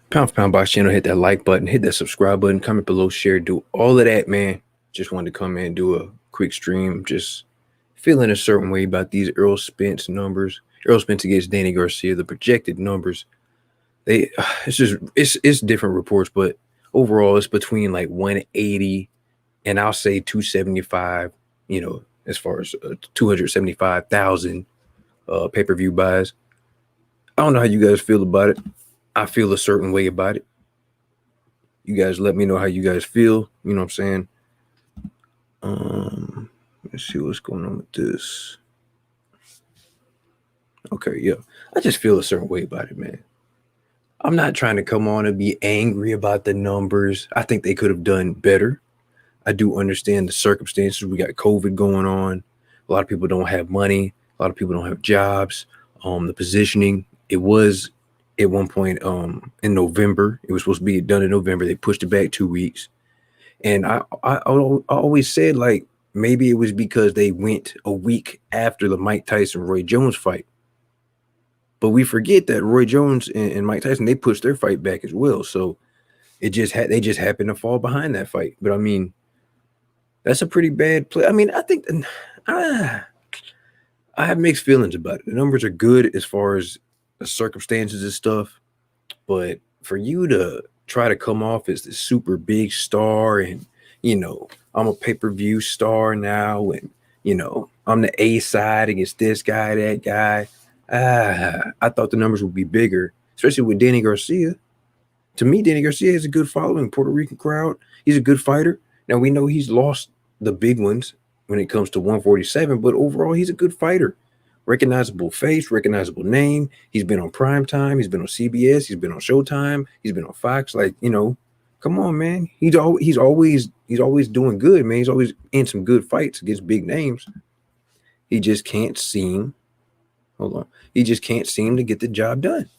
Pound for Pound Box channel, hit that like button, hit that subscribe button, comment below, share, do all of that, man. Just wanted to come in and do a quick stream. Just feeling a certain way about these Errol Spence numbers. Errol Spence against Danny Garcia, the projected numbers. They it's different reports, but overall it's between like 180 and I'll say 275, as far as 275,000 pay-per-view buys. I don't know how you guys feel about it. I feel a certain way about it. You guys let me know how you guys feel. You know what I'm saying? Let's see what's going on with this. Okay, yeah. I just feel a certain way about it, man. I'm not trying to come on and be angry about the numbers. I think they could have done better. I do understand the circumstances. We got COVID going on. A lot of people don't have money. A lot of people don't have jobs. The positioning, it was at one point in November. It was supposed to be done in November. They pushed it back 2 weeks. And I always said, like, maybe it was because they went a week after the Mike Tyson Roy Jones fight. But we forget that Roy Jones and Mike Tyson, they pushed their fight back as well. So they just happened to fall behind that fight. But I mean, that's a pretty bad play. I mean, I think I have mixed feelings about it. The numbers are good as far as the circumstances and stuff, but for you to try to come off as the super big star and I'm a pay-per-view star now, and I'm the A side against this guy, that guy. I thought the numbers would be bigger, especially with Danny Garcia. To me, Danny Garcia has a good following, Puerto Rican crowd. He's a good fighter. Now we know he's lost the big ones when it comes to 147, but overall he's a good fighter. Recognizable face, recognizable name. He's been on prime time. He's been on CBS. He's been on Showtime. He's been on Fox. Like, come on, man. He's always doing good, man. He's always in some good fights against big names. He just can't seem. Hold on. He just can't seem to get the job done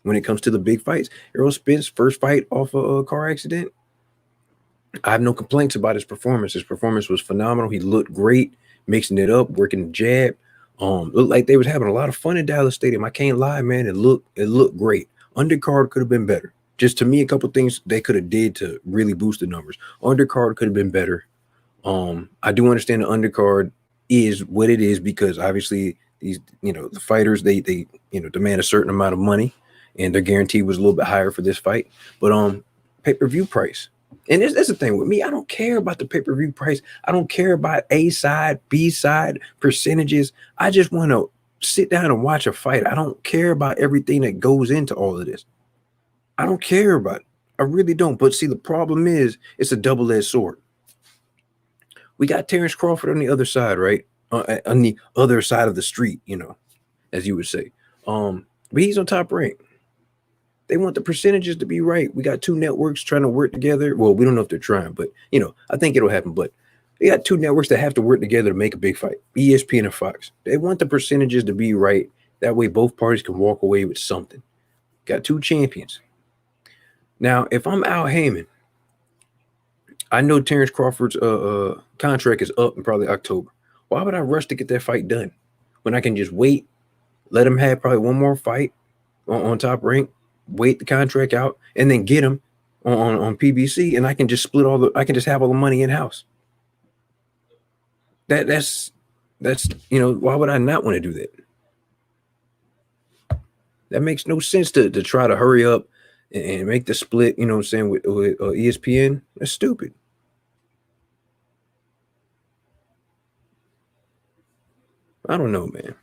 when it comes to the big fights. Errol Spence first fight off a car accident. I have no complaints about his performance. His performance was phenomenal. He looked great, mixing it up, working the jab. Looked like they was having a lot of fun in Dallas Stadium. I can't lie, man. It looked great. Undercard could have been better. Just to me, a couple things they could have did to really boost the numbers. Undercard could have been better. I do understand the undercard is what it is because obviously these, the fighters they demand a certain amount of money, and their guarantee was a little bit higher for this fight. But pay-per-view price. And that's the thing with me. I don't care about the pay-per-view price. I don't care about A side, B side, percentages. I just want to sit down and watch a fight. I don't care about everything that goes into all of this. I don't care about it. I really don't. But see, the problem is it's a double-edged sword. We got Terrence Crawford on the other side, right? On the other side of the street, as you would say. But he's on Top Rank. They want the percentages to be right. We got two networks trying to work together. Well, we don't know if they're trying, but I think it'll happen. But they got two networks that have to work together to make a big fight. ESPN and Fox. They want the percentages to be right. That way both parties can walk away with something. Got two champions. Now, if I'm Al Heyman, I know Terrence Crawford's contract is up in probably October. Why would I rush to get that fight done when I can just wait, let him have probably one more fight on Top Rank, wait the contract out, and then get him on PBC, and I can just I can just have all the money in house. That's why would I not want to do that? That makes no sense to try to hurry up and make the split, with ESPN. That's stupid. I don't know, man.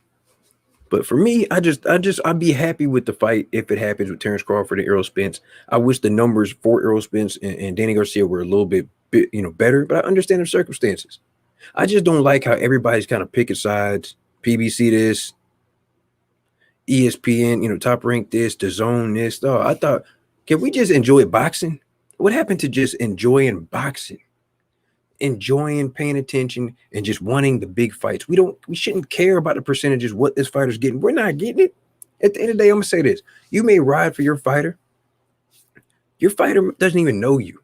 But for me, I'd be happy with the fight if it happens with Terrence Crawford and Errol Spence. I wish the numbers for Errol Spence and Danny Garcia were a little bit better, but I understand the circumstances. I just don't like how everybody's kind of picking sides. PBC this, ESPN, Top Rank this, the Zone this. Oh, I thought, can we just enjoy boxing? What happened to just enjoying boxing? Enjoying paying attention and just wanting the big fights. We shouldn't care about the percentages, what this fighter's getting. We're not getting it. At the end of the day, I'm gonna say this. You may ride for your fighter. Your fighter doesn't even know you.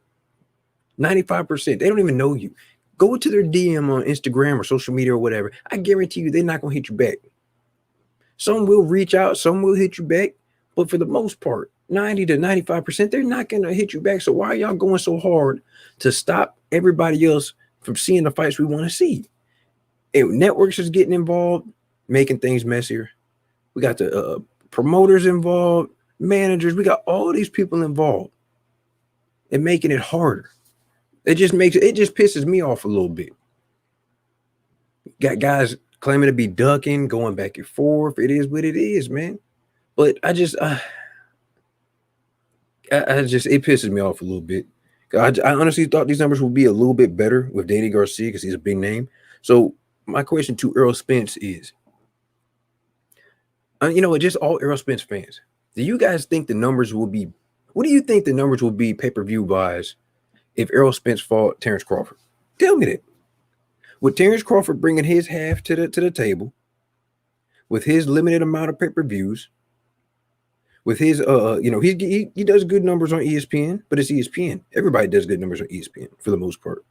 95%, they don't even know you. Go to their DM on Instagram or social media or whatever. I guarantee you they're not gonna hit you back. Some will reach out, some will hit you back, but for the most part, 90 to 95%, they're not going to hit you back. So why are y'all going so hard to stop everybody else from seeing the fights we want to see? And networks is getting involved, making things messier. We got the promoters involved, managers. We got all these people involved and making it harder. It just pisses me off a little bit. Got guys claiming to be ducking, going back and forth. It is what it is, man. But it pisses me off a little bit. I honestly thought these numbers would be a little bit better with Danny Garcia because he's a big name. So my question to Errol Spence is, just all Errol Spence fans, do you guys think the numbers will be? What do you think the numbers will be pay-per-view wise if Errol Spence fought Terrence Crawford? Tell me that. With Terrence Crawford bringing his half to the table, with his limited amount of pay-per-views, with his he does good numbers on ESPN, but it's ESPN. Everybody does good numbers on ESPN for the most part.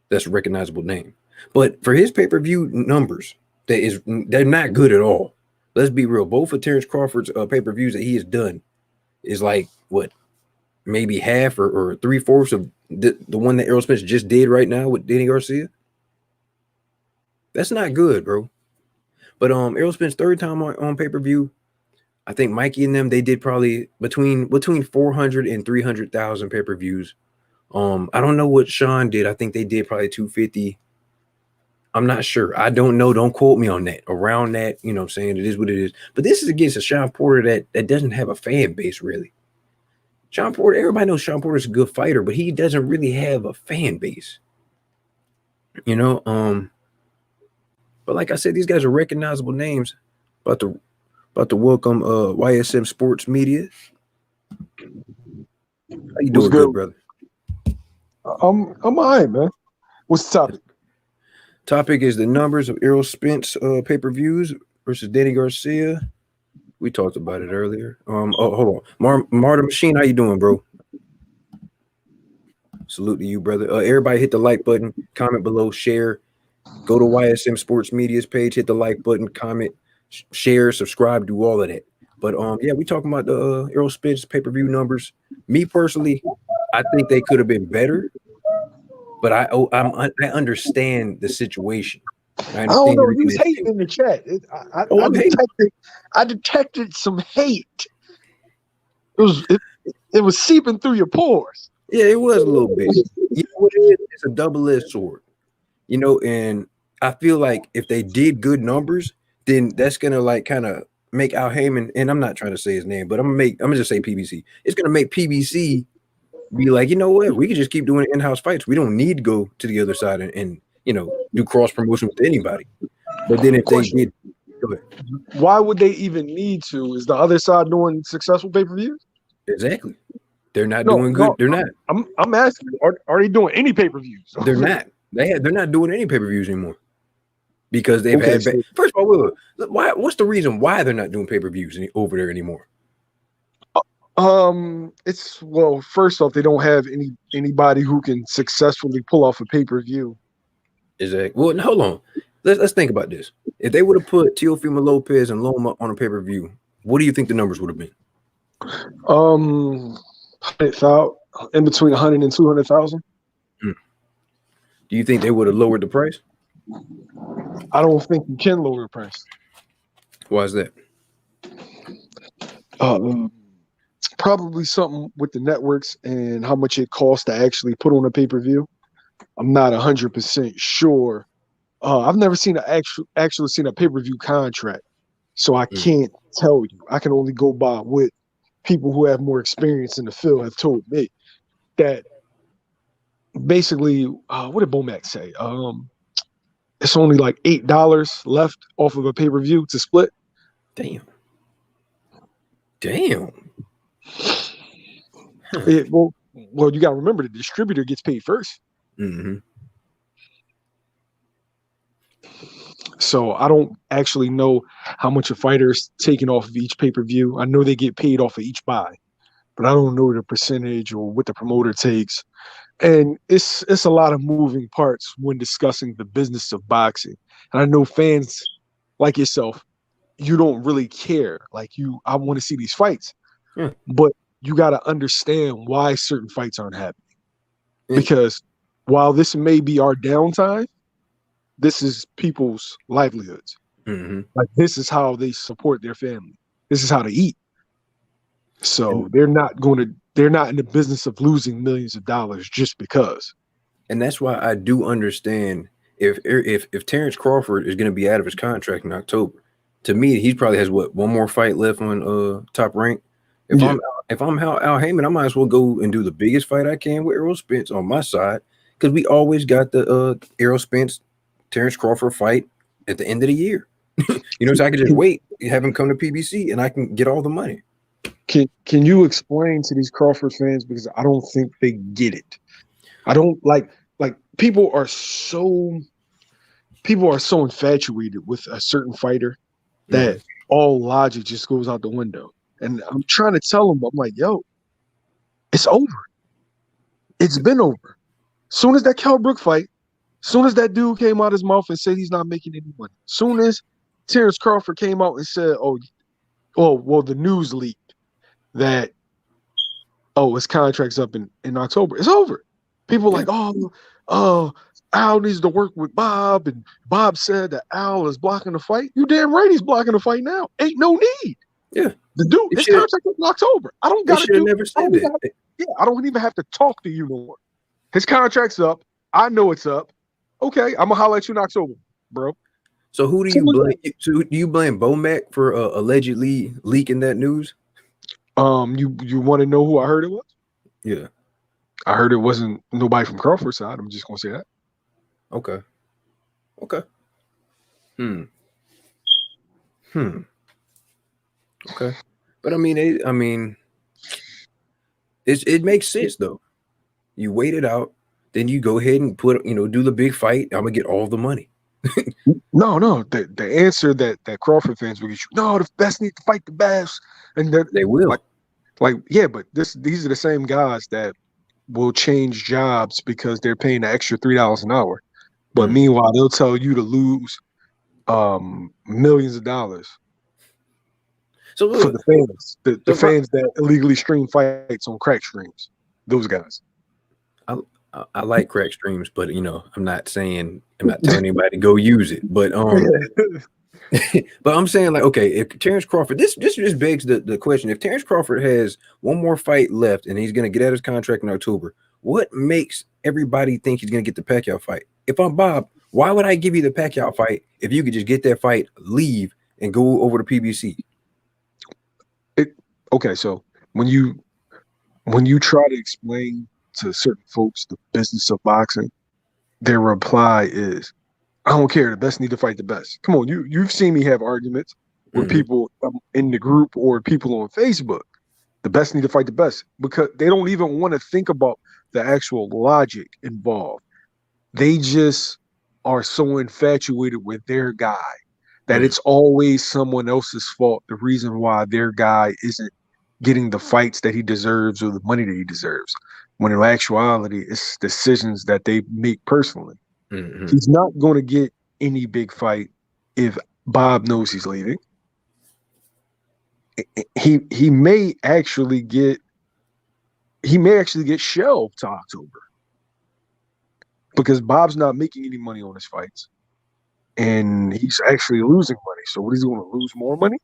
That's a recognizable name. But for his pay-per-view numbers, they're not good at all. Let's be real. Both of Terrence Crawford's pay-per-views that he has done is like what, maybe half or 3/4 of the one that Errol Spence just did right now with Danny Garcia. That's not good, bro. But Errol Spence third time on pay-per-view. I think Mikey and them, they did probably between 400 and 300,000 pay-per-views. I don't know what Sean did. I think they did probably 250. I'm not sure. I don't know. Don't quote me on that. Around that, you know what I'm saying? It is what it is. But this is against a Sean Porter that doesn't have a fan base, really. Sean Porter, everybody knows Sean Porter's a good fighter, but he doesn't really have a fan base. But like I said, these guys are recognizable names. About to welcome YSM Sports Media. How you doing, good brother? I'm all right, man. What's the topic? Topic is the numbers of Errol Spence pay-per-views versus Danny Garcia. We talked about it earlier. Hold on. Marta Machine, how you doing, bro? Salute to you, brother. Everybody hit the like button, comment below, share. Go to YSM Sports Media's page, hit the like button, comment, share, subscribe, do all of that. But yeah, we talking about the Errol Spence pay-per-view numbers. Me personally, I think they could have been better, but I understand the situation. I don't know. You was hating in the chat. I detected some hate. It was seeping through your pores. Yeah, it was a little bit. You know what it is? It's a double-edged sword. And I feel like if they did good numbers, then that's gonna like kind of make Al Heyman, and I'm not trying to say his name, but I'm gonna just say PBC. It's gonna make PBC be like, you know what, we can just keep doing in-house fights. We don't need to go to the other side and do cross promotion with anybody. But then if they did, go ahead. Why would they even need to? Is the other side doing successful pay-per-views? Exactly. They're not doing good. They're not. I'm asking, are they doing any pay-per-views? They're not. They're not doing any pay-per-views anymore because they've had. First of all, why? What's the reason why they're not doing pay-per-views over there anymore? First off, they don't have anybody who can successfully pull off a pay-per-view. Exactly. Well, hold on. Let's think about this. If they would have put Teofimo Lopez and Loma on a pay-per-view, what do you think the numbers would have been? 100,000, in between 100 and 200,000. Do you think they would have lowered the price? I don't think you can lower the price. Why is that? Probably something with the networks and how much it costs to actually put on a pay-per-view. I'm not 100% sure. I've never seen actually seen a pay-per-view contract, so I can't tell you. I can only go by what people who have more experience in the field have told me. That basically, what did Bomac say? It's only like $8 left off of a pay-per-view to split. Damn. Huh. Well, you got to remember the distributor gets paid first. Mm-hmm. So I don't actually know how much a fighter's taking off of each pay-per-view. I know they get paid off of each buy, but I don't know the percentage or what the promoter takes. And it's a lot of moving parts when discussing the business of boxing. And I know fans like yourself, you don't really care. Like I want to see these fights. Yeah. but you got to understand why certain fights aren't happening. Yeah. Because while this may be our downtime, this is people's livelihoods. Mm-hmm. Like this is how they support their family. This is how they eat. So And, they're not in the business of losing millions of dollars just because. and that's why I do understand if Terrence Crawford is going to be out of his contract in October. To me, he probably has one more fight left on Top Rank. Yeah. If I'm Al Heyman, I might as well go and do the biggest fight I can with Errol Spence on my side, because we always got the Errol Spence Terrence Crawford fight at the end of the year. So I can just wait, have him come to PBC, and I can get all the money. Can you explain to these Crawford fans, because I don't think they get it. I don't like people are so infatuated with a certain fighter that all logic just goes out the window. And I'm trying to tell them, I'm like, yo, it's over. It's been over. Soon as that Kell Brook fight, soon as that dude came out his mouth and said he's not making any money, soon as Terrence Crawford came out and said, well, the news leaked that, his contract's up in October. It's over. People are like, Al needs to work with Bob, and Bob said that Al is blocking the fight. You damn right he's blocking the fight now. Ain't no need. Yeah. The dude, his contract is in October. I don't got to never said that. I don't even have to talk to you no more. His contract's up. I know it's up. Okay, I'm gonna holler at you in October, bro. So who do you blame? So do you blame Bomac for allegedly leaking that news? You want to know who I heard it was? Yeah, I heard it wasn't nobody from Crawford's side. I'm just gonna say that. Okay. Okay. But I mean, it makes sense though. You wait it out, then you go ahead and do the big fight. I'm gonna get all the money. No. The answer that Crawford fans will get you. No, the best need to fight the best, and They will. Yeah, but these are the same guys that will change jobs because they're paying the extra $3 an hour. But meanwhile, they'll tell you to lose millions of dollars. So for the fans, the fans that illegally stream fights on crack streams, those guys. I like crack streams, but I'm not telling anybody to go use it. But but I'm saying, like, okay, if Terrence Crawford, this just begs the question: if Terrence Crawford has one more fight left and he's gonna get out his contract in October, what makes everybody think he's gonna get the Pacquiao fight? If I'm Bob, why would I give you the Pacquiao fight if you could just get that fight, leave, and go over to PBC? Okay, so when you try to explain to certain folks the business of boxing, their reply is, I don't care. The best need to fight the best. Come on, you've seen me have arguments with people in the group or people on Facebook. The best need to fight the best, because they don't even want to think about the actual logic involved. They just are so infatuated with their guy that it's always someone else's fault. The reason why their guy isn't getting the fights that he deserves or the money that he deserves, when in actuality, it's decisions that they make personally. He's not going to get any big fight if Bob knows he's leaving. He may actually get shelved to October because Bob's not making any money on his fights, and he's actually losing money. So what, he's going to lose more money?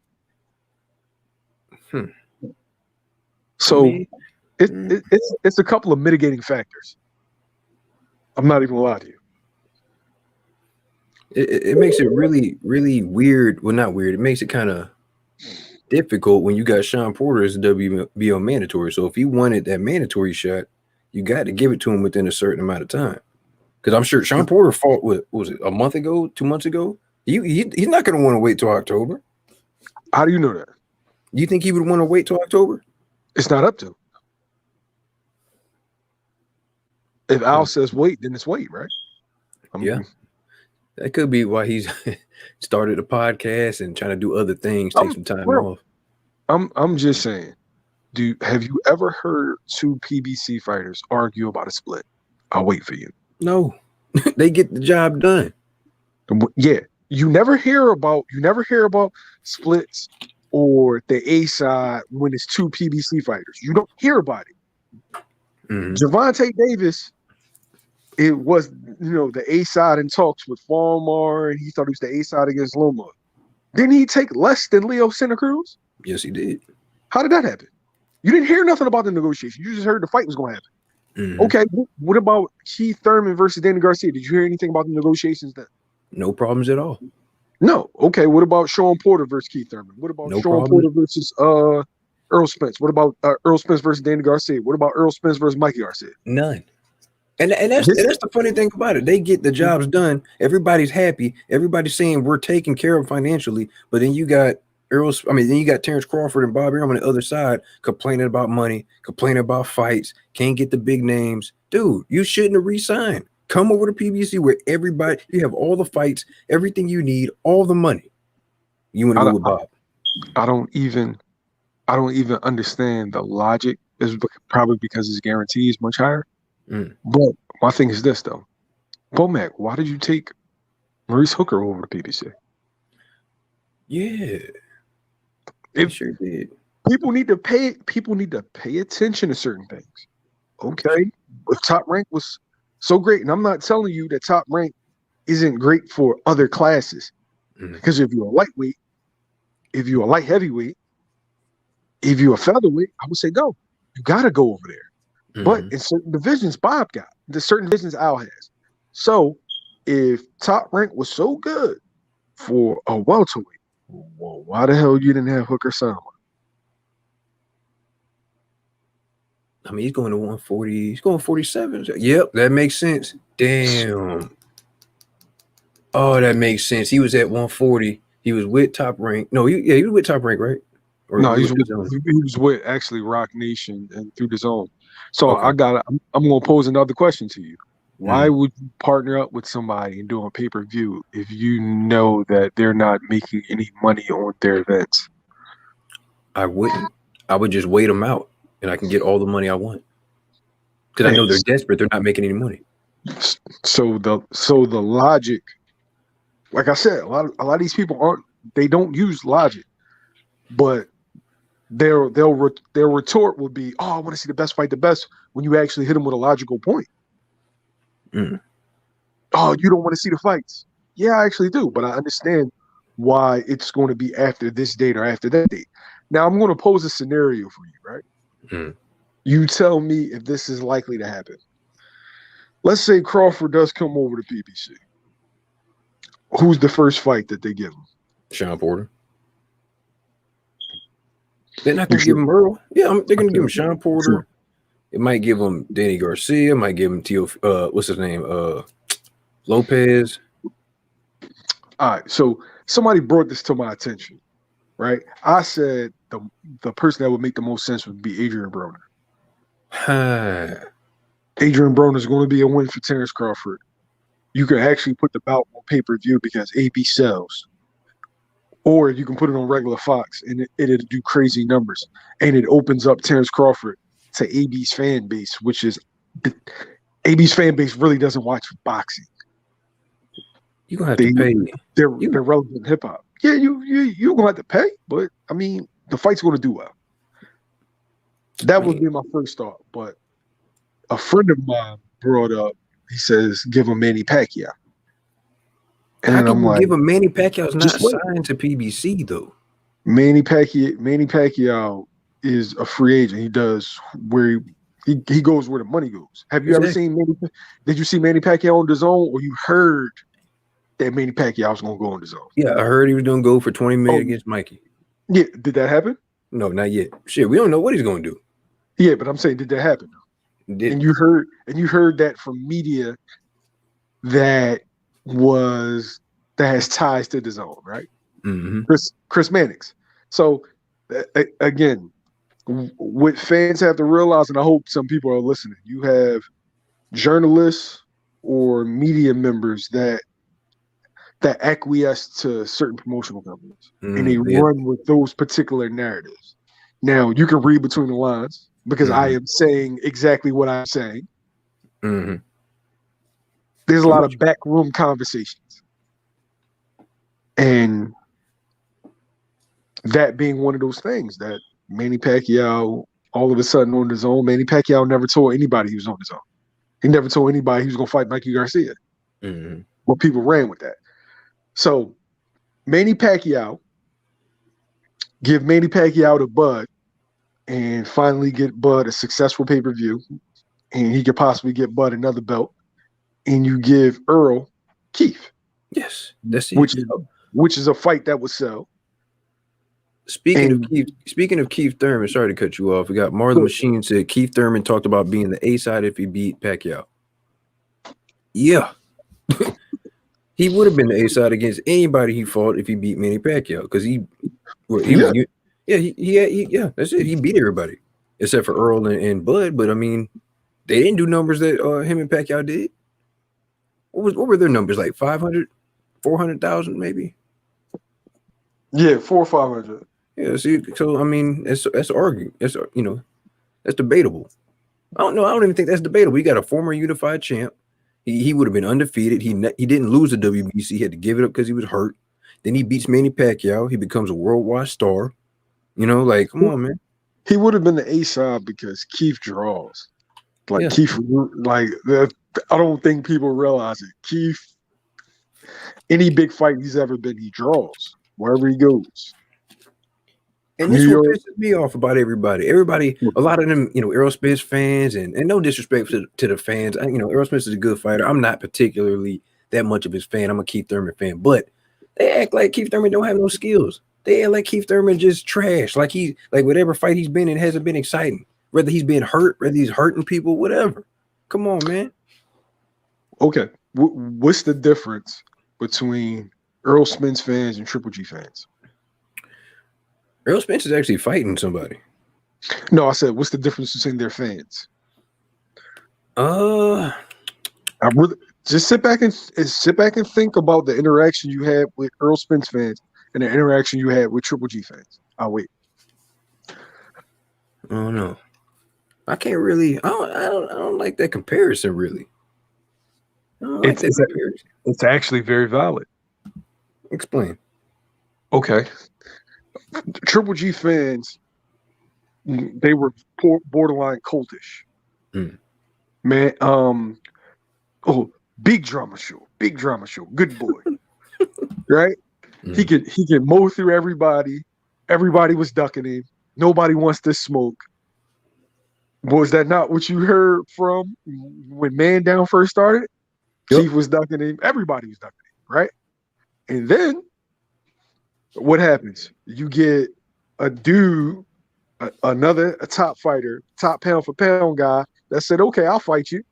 So it's a couple of mitigating factors. I'm not even gonna lie to you. It makes it really, really weird. Well, not weird. It makes it kind of difficult when you got Sean Porter as a WBO mandatory. So if he wanted that mandatory shot, you got to give it to him within a certain amount of time. Because I'm sure Sean Porter fought, what was it, a month ago, 2 months ago? He's not going to want to wait till October. How do you know that? You think he would want to wait till October? It's not up to. If Al says wait, then it's wait, right? Yeah. That could be why he's started a podcast and trying to do other things, take some time off. I'm just saying, have you ever heard two PBC fighters argue about a split? I'll wait for you. No. They get the job done. Yeah. You never hear about splits or the A side when it's two PBC fighters. You don't hear about it. Javante Davis, it was, the A side in talks with Farmar, and he thought he was the A side against Loma. Didn't he take less than Leo Santa Cruz? Yes, he did. How did that happen? You didn't hear nothing about the negotiation. You just heard the fight was going to happen. Okay, what about Keith Thurman versus Danny Garcia? Did you hear anything about the negotiations then? No problems at all. No. Okay, what about Sean Porter versus Keith Thurman? What about Sean Porter versus Errol Spence? What about Errol Spence versus Danny Garcia? What about Errol Spence versus Mikey Garcia? None. And that's the funny thing about it. They get the jobs done. Everybody's happy. Everybody's saying we're taken care of financially. But then you got then you got Terrence Crawford and Bob Arum on the other side complaining about money, complaining about fights, can't get the big names. Dude, you shouldn't have re-signed. Come over to PBC where you have all the fights, everything you need, all the money. You want to go with Bob? I don't even understand the logic. It's probably because his guarantee is much higher. But my thing is this though, Bomac, why did you take Maurice Hooker over to PBC? Yeah, it sure did. People need to pay attention to certain things. Okay, if Top Rank was so great, and I'm not telling you that Top Rank isn't great for other classes, because if you're a lightweight, if you're a light heavyweight, if you're a featherweight, I would say go. You got to go over there. But in certain divisions, Bob got. There's certain divisions Al has. So if Top Rank was so good for a welterweight, well, why the hell you didn't have Hooker sign? I mean, he's going to 140. He's going 47. Yep, that makes sense. Damn. Oh, that makes sense. He was at 140. He was with Top Rank. No, he was with Top Rank, right? Or no, he was with actually Rock Nation and Through the Zone. So okay. I'm going to pose another question to you. Why would you partner up with somebody and do a pay-per-view if you know that they're not making any money on their events? I wouldn't. I would just wait them out, and I can get all the money I want. Because I know they're desperate. They're not making any money. So the logic, like I said, a lot of these people they don't use logic, but their retort would be, "Oh, I want to see the best fight the best." When you actually hit them with a logical point. Oh, you don't want to see the fights? Yeah, I actually do, but I understand why it's going to be after this date or after that date. Now I'm going to pose a scenario for you, right? You tell me if this is likely to happen. Let's say Crawford does come over to PBC. Who's the first fight that they give him? Sean Porter. They're not going to give him Earl. Yeah, they're going to give him Sean Porter. Sure. It might give him Danny Garcia. Might give him what's his name? Lopez. All right. So somebody brought this to my attention, right? I said the person that would make the most sense would be Adrian Broner. Adrian Broner is going to be a win for Terrence Crawford. You can actually put the bout on pay-per-view because AB sells. Or you can put it on regular Fox and it'll do crazy numbers. And it opens up Terrence Crawford to AB's fan base, which is AB's fan base really doesn't watch boxing. You're gonna have to pay. They're relevant hip hop. Yeah, you're gonna have to pay, but I mean the fight's gonna do well. That would be my first thought. But a friend of mine brought up, he says, give him Manny Pacquiao. And how can you give him Manny Pacquiao's not signed to PBC though? Manny Pacquiao is a free agent. He does where he goes where the money goes. Have you ever seen did you see Manny Pacquiao on DAZN, or you heard that Manny Pacquiao was gonna go on DAZN? Yeah, I heard he was gonna go for 20 million against Mikey. Yeah, did that happen? No, not yet. Shit, we don't know what he's gonna do. Yeah, but I'm saying, did that happen? And you heard that from media that has ties to DAZN, right? Chris Mannix. So again, what fans have to realize, and I hope some people are listening, you have journalists or media members that acquiesce to certain promotional companies, and they run with those particular narratives. Now you can read between the lines because I am saying exactly what I'm saying. There's a lot of backroom conversations, and that being one of those things that Manny Pacquiao, all of a sudden on his own, Manny Pacquiao never told anybody he was on his own. He never told anybody he was going to fight Mikey Garcia. Mm-hmm. But people ran with that. So Manny Pacquiao, give Manny Pacquiao to Bud and finally get Bud a successful pay-per-view, and he could possibly get Bud another belt, and you give Earl Keith. Yes, that's it. Which is a fight that would sell. Speaking of Keith Thurman, sorry to cut you off. We got Marlon Machine said Keith Thurman talked about being the A side if he beat Pacquiao. Yeah. He would have been the A side against anybody he fought if he beat Manny Pacquiao, because that's it. He beat everybody except for Earl and Bud. But I mean, they didn't do numbers that him and Pacquiao did. What were their numbers, like 500, 400,000 maybe? Yeah, 400 or 500. Yeah, see, so I mean, that's argued. That's that's debatable. I don't know. I don't even think that's debatable. You got a former unified champ. He would have been undefeated. He didn't lose the WBC. He had to give it up because he was hurt. Then he beats Manny Pacquiao. He becomes a worldwide star. Like, come on, man. He would have been the A side because Keith draws. Keith, I don't think people realize it. Keith, any big fight he's ever been, he draws wherever he goes. And this what pisses me off about everybody. Everybody, a lot of them, Errol Spence fans, and no disrespect to the fans. Errol Spence is a good fighter. I'm not particularly that much of his fan. I'm a Keith Thurman fan, but they act like Keith Thurman don't have no skills. They act like Keith Thurman just trash. Like whatever fight he's been in hasn't been exciting. Whether he's been hurt, whether he's hurting people, whatever. Come on, man. Okay, what's the difference between Errol Spence fans and Triple G fans? Errol Spence is actually fighting somebody. No, I said, what's the difference between their fans? Just sit back and think about the interaction you had with Errol Spence fans and the interaction you had with Triple G fans. I'll wait. Oh no, I can't really. I don't like that comparison. Really, it's actually very valid. Explain. Okay. Triple G fans, they were borderline cultish. Man, big drama show, good boy, right? He could mow through everybody. Everybody was ducking him. Nobody wants to smoke. Was that not what you heard from when Man Down first started? Yep. Keith was ducking him. Everybody was ducking him, right? And then what happens? You get a dude, a top fighter, top pound for pound guy that said, okay, I'll fight you.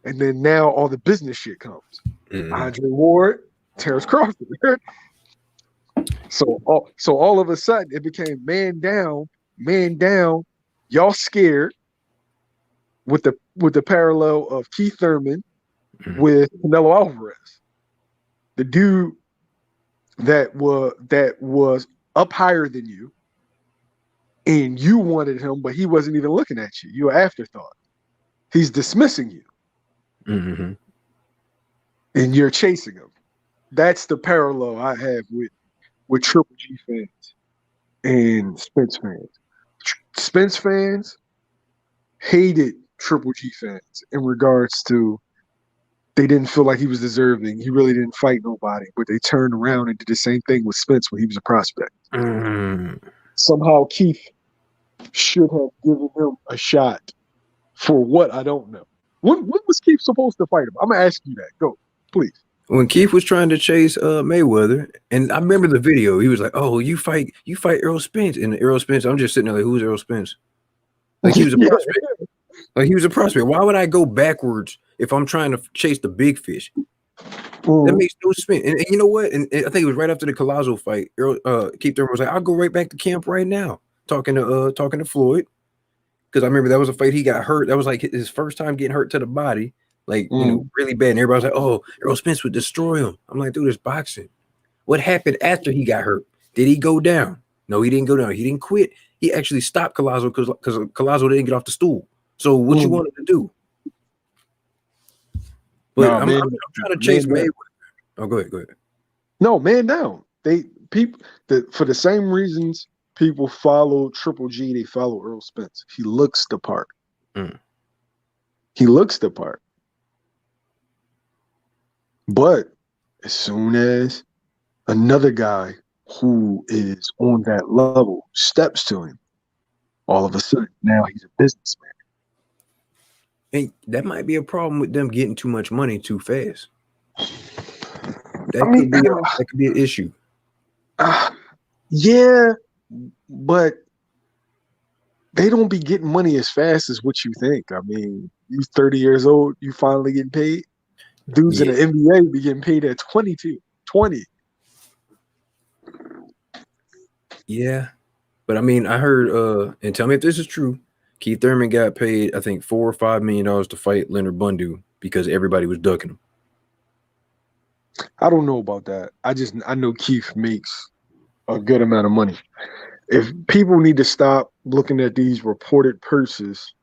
And then now all the business shit comes. Andre Ward, Terrence Crawford. So all of a sudden it became man down. Y'all scared with the parallel of Keith Thurman with Canelo Alvarez. The dude that was up higher than you, and you wanted him, but he wasn't even looking at you. You're an afterthought. He's dismissing you. And you're chasing him. That's the parallel I have with Triple G fans and Spence fans. Spence fans hated Triple G fans in regards to they didn't feel like he was deserving. He really didn't fight nobody, but they turned around and did the same thing with Spence when he was a prospect. Somehow Keith should have given him a shot for what I don't know. When was Keith supposed to fight him? I'm gonna ask you that. Go, please. When Keith was trying to chase Mayweather, and I remember the video, he was like, "Oh, you fight Errol Spence," and Errol Spence. I'm just sitting there like, "Who's Errol Spence?" Like he was a prospect. Like he was a prospect. Why would I go backwards if I'm trying to chase the big fish? That makes no sense. And you know what? And I think it was right after the Collazo fight. Keith Thurman was like, "I'll go right back to camp right now." Talking to Floyd, because I remember that was a fight he got hurt. That was like his first time getting hurt to the body, like really bad. And everybody was like, "Oh, Errol Spence would destroy him." I'm like, "Dude, it's boxing." What happened after he got hurt? Did he go down? No, he didn't go down. He didn't quit. He actually stopped Collazo because Collazo didn't get off the stool. So what you wanted to do? But I'm trying to chase Mayweather. Oh, go ahead. No, man down. For the same reasons people follow Triple G, they follow Errol Spence. He looks the part. Mm. He looks the part. But as soon as another guy who is on that level steps to him, all of a sudden now he's a businessman. And that might be a problem with them getting too much money too fast. I mean, That could be an issue. Yeah, but they don't be getting money as fast as what you think. I mean, you 30 years old, you finally getting paid. Dudes in the NBA be getting paid at 22, 20. Yeah. But I mean, I heard, and tell me if this is true, Keith Thurman got paid, I think, $4 or $5 million to fight Leonard Bundu because everybody was ducking him. I don't know about that. I know Keith makes a good amount of money. If people need to stop looking at these reported purses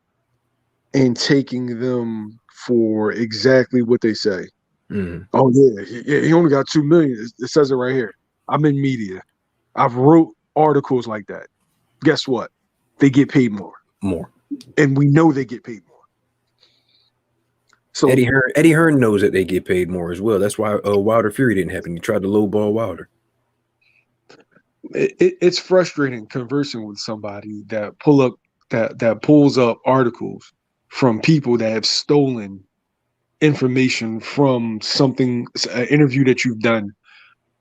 and taking them for exactly what they say. Mm-hmm. Oh yeah, he only got 2 million. It says it right here. I'm in media. I've wrote articles like that. Guess what? They get paid more. And we know they get paid more. So Eddie Hearn knows that they get paid more as well. That's why Wilder Fury didn't happen. He tried to lowball Wilder. It's frustrating conversing with somebody that pulls up articles from people that have stolen information from something, an interview that you've done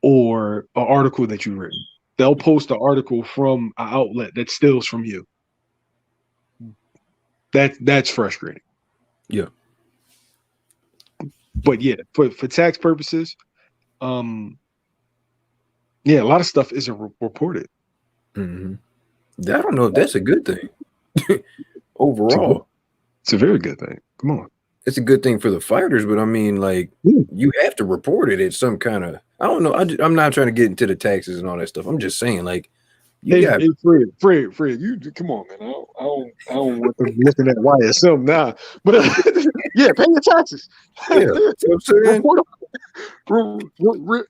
or an article that you've written. They'll post an article from an outlet that steals from you. That's frustrating. Yeah. But yeah, for tax purposes, yeah, a lot of stuff isn't reported. Mm-hmm. I don't know if that's a good thing. Overall, it's a very good thing. Come on. It's a good thing for the fighters, but I mean, like, you have to report it at some kind of, I don't know. I'm not trying to get into the taxes and all that stuff. I'm just saying, like, Fred, you come on, man. I don't want them looking at YSM now. But yeah, pay your taxes. Yeah, that's what I'm saying.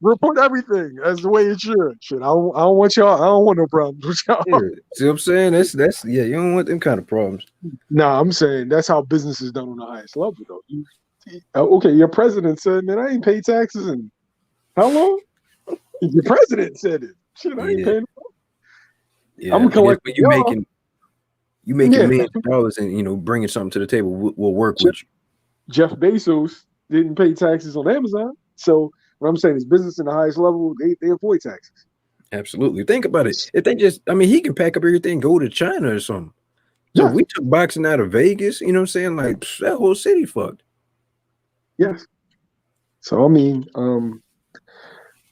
Report everything as the way it should. Shit, I don't want y'all. I don't want no problems with y'all. Yeah. See what I'm saying? That's yeah. You don't want them kind of problems. Nah, I'm saying that's how business is done on the highest level, though. Okay, your president said, "Man, I ain't paid taxes in how long?" Your president said it. Shit, I ain't paying. Yeah, I'm collecting. You making millions of dollars and bringing something to the table. We'll work with you. Jeff Bezos didn't pay taxes on Amazon, so what I'm saying is business in the highest level, they avoid taxes. Absolutely. Think about it. If they just, I mean, he can pack up everything, go to China or something. So if we took boxing out of Vegas, you know what I'm saying? Like that whole city fucked. Yes. So I mean,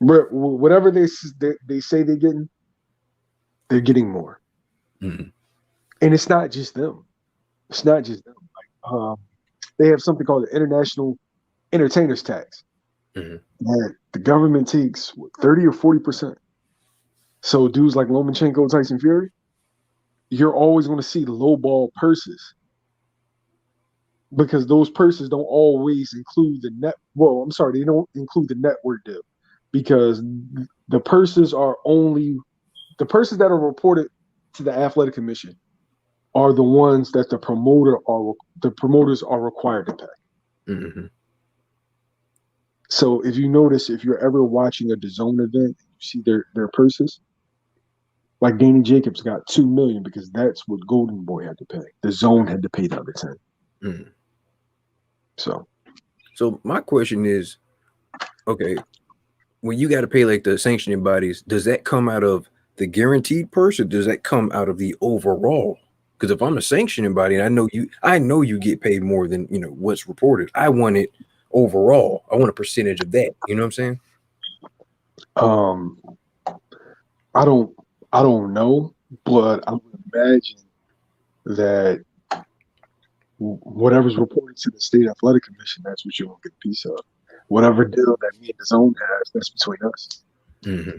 whatever they say they're getting more. Mm-hmm. And it's not just them. It's not just them. Like, they have something called the International Entertainers Tax. Mm-hmm. That the government takes 30 or 40%. So dudes like Lomachenko, Tyson Fury, you're always going to see lowball purses because those purses don't always include the net. Well, I'm sorry, they don't include the network deal because the purses that are reported to the Athletic Commission are the ones that the promoters are required to pay. Mm-hmm. So if you notice, if you're ever watching a DAZN event, you see their purses. Like Danny Jacobs got $2 million because that's what Golden Boy had to pay. The Zone had to pay the other 10. Mm. So my question is, okay, when you got to pay like the sanctioning bodies, does that come out of the guaranteed purse or does that come out of the overall? Because if I'm a sanctioning body and I know you get paid more than what's reported. I want it overall. I want a percentage of that. You know what I'm saying? I don't know, but I would imagine that whatever's reported to the State Athletic Commission, that's what you're going to get a piece of. Whatever deal that me and the Zone has, that's between us. Mm-hmm.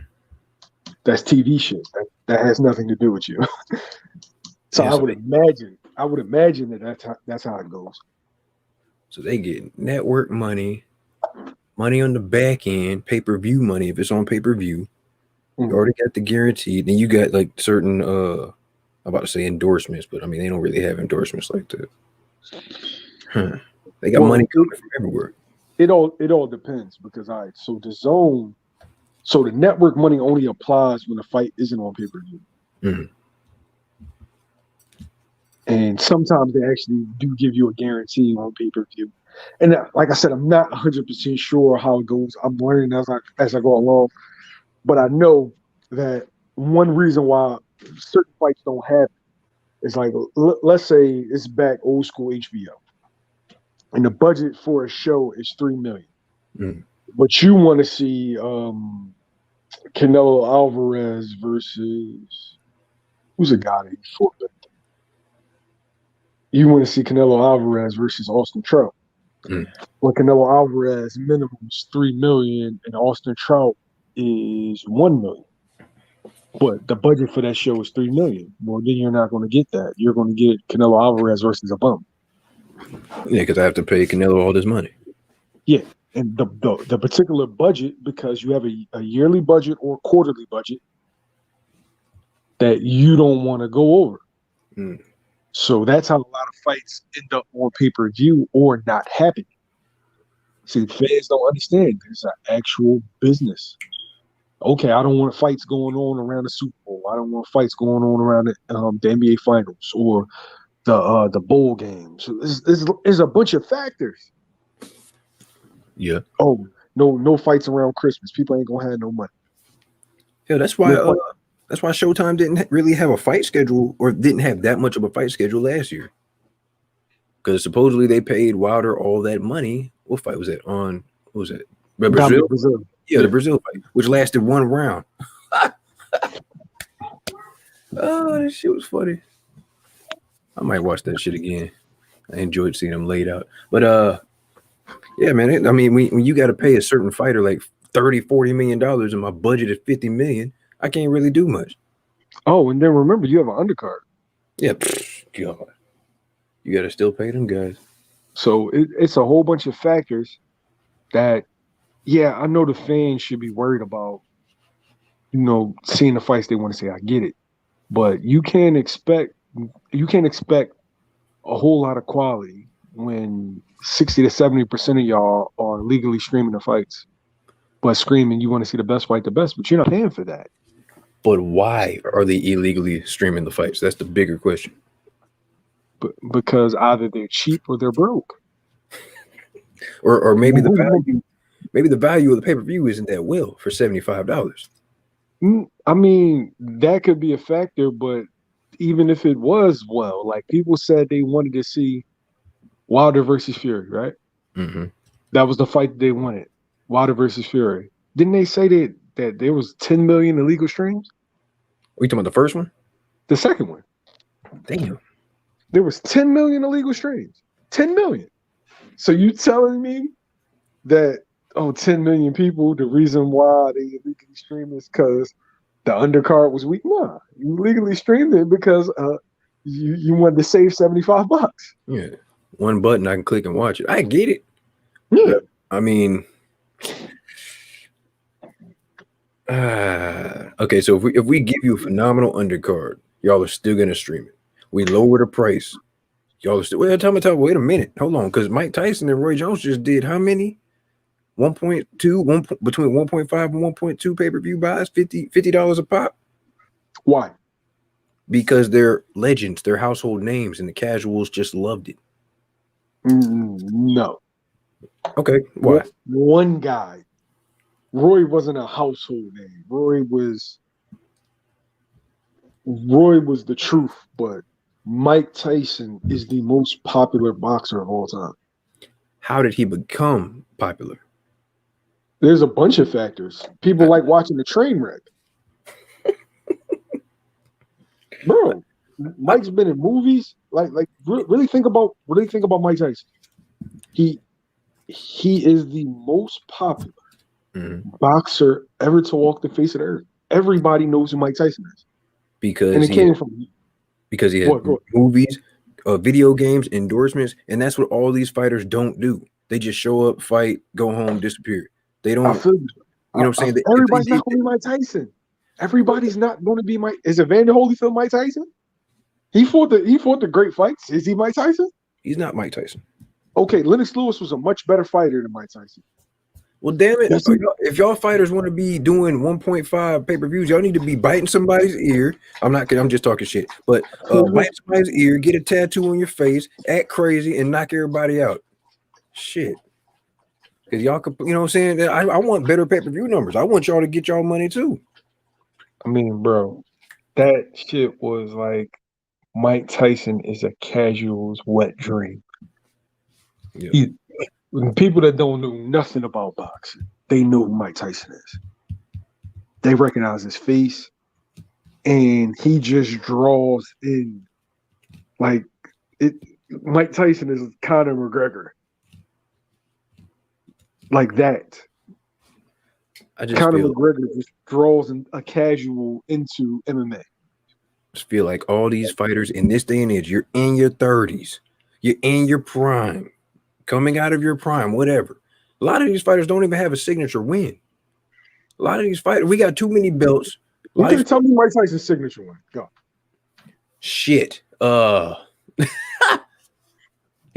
That's TV shit. That has nothing to do with you. So I would imagine that that's how it goes. So they get network money on the back end, pay-per-view money if it's on pay-per-view, You already got the guarantee. Then you got like certain I'm about to say endorsements, but I mean they don't really have endorsements like that. Huh. They got money coming from everywhere. It all depends because so the zone, so the network money only applies when the fight isn't on pay-per-view. Mm-hmm. And sometimes they actually do give you a guarantee on pay-per-view. And like I said, I'm not 100% sure how it goes. I'm learning as I go along. But I know that one reason why certain fights don't happen is like, let's say it's back old school HBO, and the budget for a show is $3 million, but you want to see Canelo Alvarez versus who's a guy that he fought with? You want to see Canelo Alvarez versus Austin Trout. Well, Canelo Alvarez minimum is $3 million, and Austin Trout is $1 million. But the budget for that show is $3 million. Well, then you're not going to get that. You're going to get Canelo Alvarez versus a bum. Yeah, because I have to pay Canelo all this money. Yeah, and the particular budget, because you have a yearly budget or quarterly budget that you don't want to go over. So that's how a lot of fights end up on pay-per-view or not happening. See, fans don't understand. There's an actual business. Okay, I don't want fights going on around the Super Bowl. I don't want fights going on around the NBA Finals or the bowl games. So there's a bunch of factors. Yeah. Oh, no fights around Christmas. People ain't gonna have no money. Yeah, that's why Showtime didn't really have a fight schedule, or didn't have that much of a fight schedule last year. Because supposedly they paid Wilder all that money. What fight was that on? What was it? Brazil? Yeah, the Brazil fight, which lasted one round. Oh, that shit was funny. I might watch that shit again. I enjoyed seeing them laid out. But yeah, man. I mean, when you got to pay a certain fighter like $30-40 million, and my budget is $50 million, I can't really do much. Oh, and then remember, you have an undercard. Yeah, God, you got to still pay them guys. So it's a whole bunch of factors that, yeah, I know the fans should be worried about, seeing the fights they want to see. I get it, but you can't expect a whole lot of quality when 60 to 70% of y'all are legally streaming the fights, but screaming you want to see the best fight, but you're not paying for that. But why are they illegally streaming the fights? That's the bigger question. Because either they're cheap or they're broke, or maybe the value of the pay-per-view isn't that well for $75. I mean, that could be a factor, but even if it was, well, like people said they wanted to see Wilder versus Fury, right? Mm-hmm. That was the fight they wanted, Wilder versus Fury. Didn't they say that there was 10 million illegal streams? Are you talking about the first one? The second one. Damn. There was 10 million illegal streams. 10 million. So you telling me that 10 million people, the reason why they illegally stream is because the undercard was weak? Nah, you legally streamed it because you wanted to save $75. Yeah, one button I can click and watch it. I get it. Yeah, I mean, okay. So if we give you a phenomenal undercard, y'all are still gonna stream it. We lower the price, y'all are still. Well, tell me, wait a minute, hold on, because Mike Tyson and Roy Jones just did how many? 1.2, between 1.5 and 1.2 pay-per-view buys, $50 a pop. Why? Because they're legends, they're household names, and the casuals just loved it. No. Okay, why? One guy. Roy wasn't a household name. Roy was the truth, but Mike Tyson is the most popular boxer of all time. How did he become popular? There's a bunch of factors. People like watching the train wreck. Bro, Mike's been in movies. Like really think about Mike Tyson. He is the most popular boxer ever to walk the face of the earth. Everybody knows who Mike Tyson is. Because he had movies, video games, endorsements, and that's what all these fighters don't do. They just show up, fight, go home, disappear. They don't. You know what I'm saying? Everybody's not going to be Mike Tyson. Everybody's not going to be Mike. Is Evander Holyfield Mike Tyson? He fought the great fights. Is he Mike Tyson? He's not Mike Tyson. Okay, Lennox Lewis was a much better fighter than Mike Tyson. Well, damn it! Yes, he- If y'all fighters want to be doing 1.5 pay-per-views, y'all need to be biting somebody's ear. I'm not kidding. I'm just talking shit. But bite somebody's ear, get a tattoo on your face, act crazy, and knock everybody out. Shit. Because y'all could, you know what I'm saying? I want better pay-per-view numbers. I want y'all to get y'all money too. I mean, bro, that shit was like Mike Tyson is a casual's wet dream. Yeah. People that don't know nothing about boxing, they know who Mike Tyson is. They recognize his face, and he just draws in like it. Mike Tyson is Conor McGregor, like that. I just Conor feel, McGregor just draws a casual into MMA. just feel like all these fighters in this day and age, you're in your 30s, you're in your prime, coming out of your prime, whatever. A lot of these fighters don't even have a signature win. A lot of these fighters, we got too many belts. You can tell me Mike Tyson's signature one. Go. Shit. He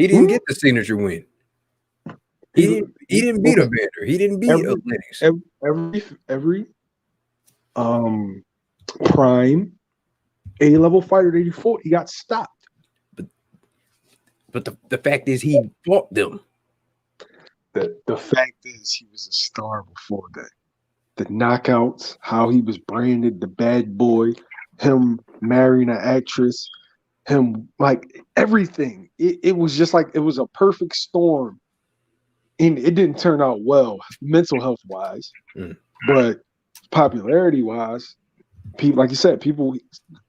didn't get the signature win. He didn't beat a Vander. He didn't beat a Lennox. Every prime A-level fighter that he fought, he got stopped. But the fact is he fought them. The fact is he was a star before that. The knockouts, how he was branded, the bad boy, him marrying an actress, him like everything. It was just like it was a perfect storm. And it didn't turn out well, mental health wise, but popularity wise, people, like you said,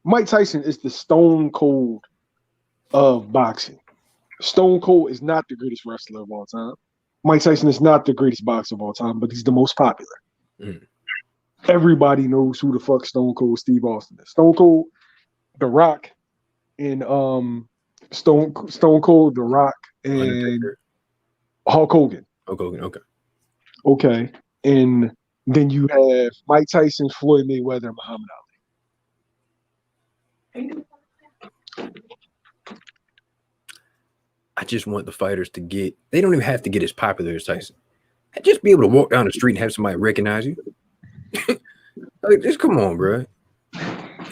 Mike Tyson is the Stone Cold of boxing. Stone Cold is not the greatest wrestler of all time. Mike Tyson is not the greatest boxer of all time, but he's the most popular. Everybody knows who the fuck Stone Cold Steve Austin is. Stone Cold, The Rock, and Stone Cold, The Rock, and Undertaker. Hulk Hogan. Hulk Hogan, okay. Okay. And then you have Mike Tyson, Floyd Mayweather, and Muhammad Ali. I just want the fighters to get, they don't even have to get as popular as Tyson. Just be able to walk down the street and have somebody recognize you. Like, just come on, bro.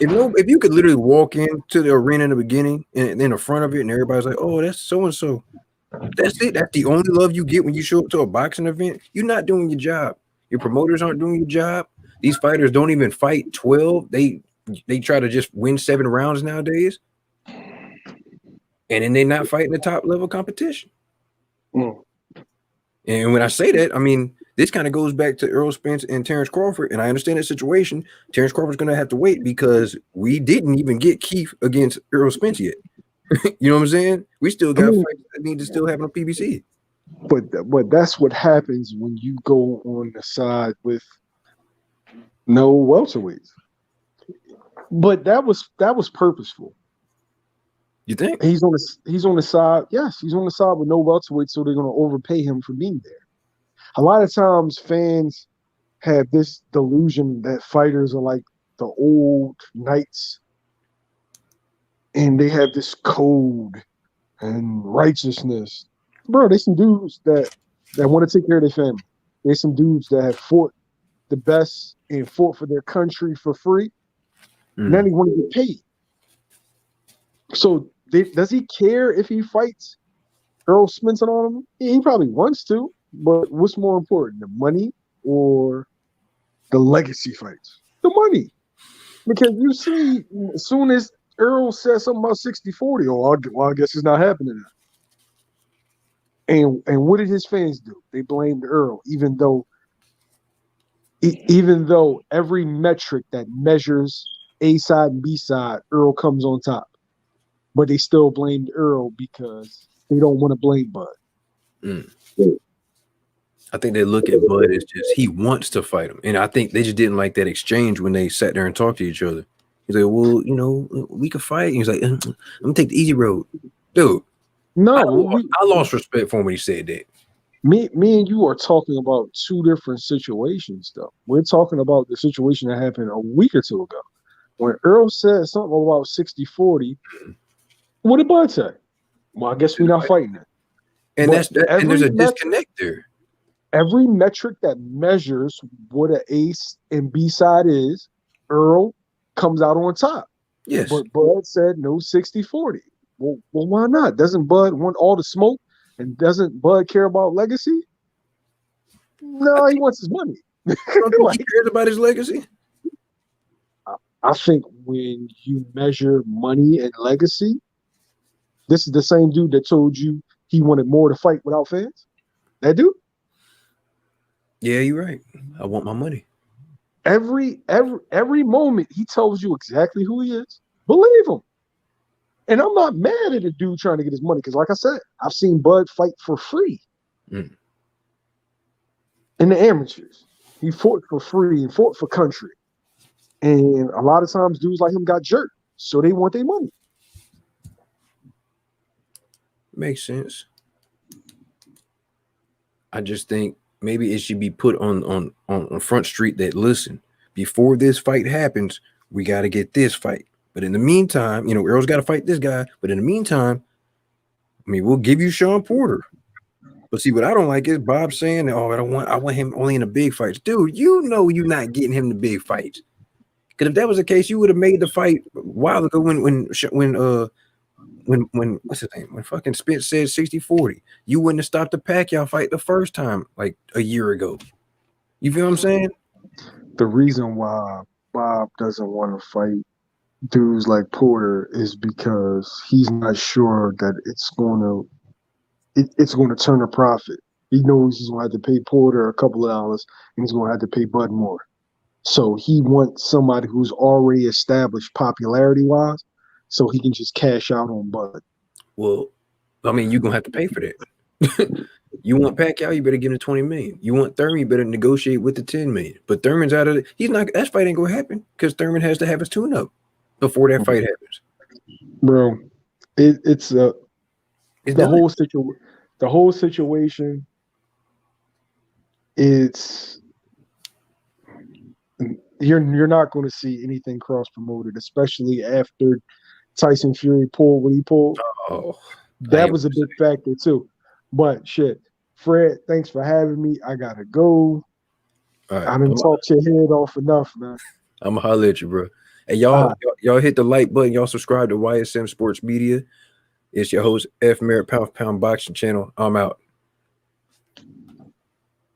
If you could literally walk into the arena in the beginning and in the front of it and everybody's like, oh, that's so-and-so. That's it. That's the only love you get when you show up to a boxing event. You're not doing your job. Your promoters aren't doing your job. These fighters don't even fight 12. They try to just win 7 rounds nowadays. And then they're not fighting the top level competition. And when I say that, I mean, this kind of goes back to Errol Spence and Terrence Crawford. And I understand that situation. Terrence Crawford's going to have to wait because we didn't even get Keith against Errol Spence yet. You know what I'm saying? We still got fights that need to still happen on PBC. But that's what happens when you go on the side with no welterweights. But that was purposeful. You think? He's on the side. Yes, he's on the side with no welterweights, so they're going to overpay him for being there. A lot of times, fans have this delusion that fighters are like the old knights, and they have this code and righteousness. Bro, there's some dudes that want to take care of their family. There's some dudes that have fought the best and fought for their country for free. Now they want to get paid. So does he care if he fights Errol Spence and all of them? He probably wants to, but what's more important, the money or the legacy fights? The money. Because you see, as soon as Errol says something about 60-40, I guess it's not happening now. And what did his fans do? They blamed Errol, even though every metric that measures A side and B side, Errol comes on top. But they still blamed Errol because they don't want to blame Bud. I think they look at Bud as just he wants to fight him. And I think they just didn't like that exchange when they sat there and talked to each other. He's like, well, you know, we could fight. And he's like, I'm gonna take the easy road. Dude, No, I lost respect for him when he said that. Me and you are talking about two different situations, though. We're talking about the situation that happened a week or two ago. When Earl said something about 60-40, what did Bud say? Well, I guess we're not fighting it. And But and there's a disconnect there. every metric that measures what an ace and B side is, Earl comes out on top. Yes. But Bud said no 60-40. Well, why not? Doesn't Bud want all the smoke? And doesn't Bud care about legacy? No, he wants his money. Don't think he cares about his legacy? I think when you measure money and legacy, this is the same dude that told you he wanted more to fight without fans. That dude. Yeah, you're right. I want my money. Every moment he tells you exactly who he is. Believe him. And I'm not mad at a dude trying to get his money because, like I said, I've seen Bud fight for free in the amateurs. He fought for free and fought for country. And a lot of times dudes like him got jerked, so they want their money. Makes sense. I just think maybe it should be put on Front Street that, listen, before this fight happens, we got to get this fight. But in the meantime, Earl's got to fight this guy. But in the meantime, I mean, we'll give you Sean Porter. But see, what I don't like is Bob saying, "Oh, I want him only in the big fights." Dude, you're not getting him the big fights. Because if that was the case, you would have made the fight a while ago when what's his name? When fucking Spence said 60-40. You wouldn't have stopped the Pacquiao fight the first time, like a year ago. You feel what I'm saying? The reason why Bob doesn't want to fight dudes like Porter is because he's not sure that it's going to turn a profit. He knows he's going to have to pay Porter a couple of dollars, and he's going to have to pay Bud more. So he wants somebody who's already established popularity-wise, so he can just cash out on Bud. Well, I mean, you're going to have to pay for that. You want Pacquiao, you better give him $20 million. You want Thurman, you better negotiate with the $10 million. But Thurman's out of it. That fight ain't going to happen because Thurman has to have his tune-up before that fight happens. Bro, it's the done. whole situation. It's you're not going to see anything cross promoted, especially after Tyson Fury pulled what he pulled. Oh, that was a big factor too. But shit, Fred, thanks for having me. I gotta go. All right, I done talked your head off enough, man. I'm gonna holler at you, bro. Hey, y'all hit the like button. Y'all subscribe to YSM Sports Media. It's your host, F Merritt Pound for Pound Boxing Channel. I'm out.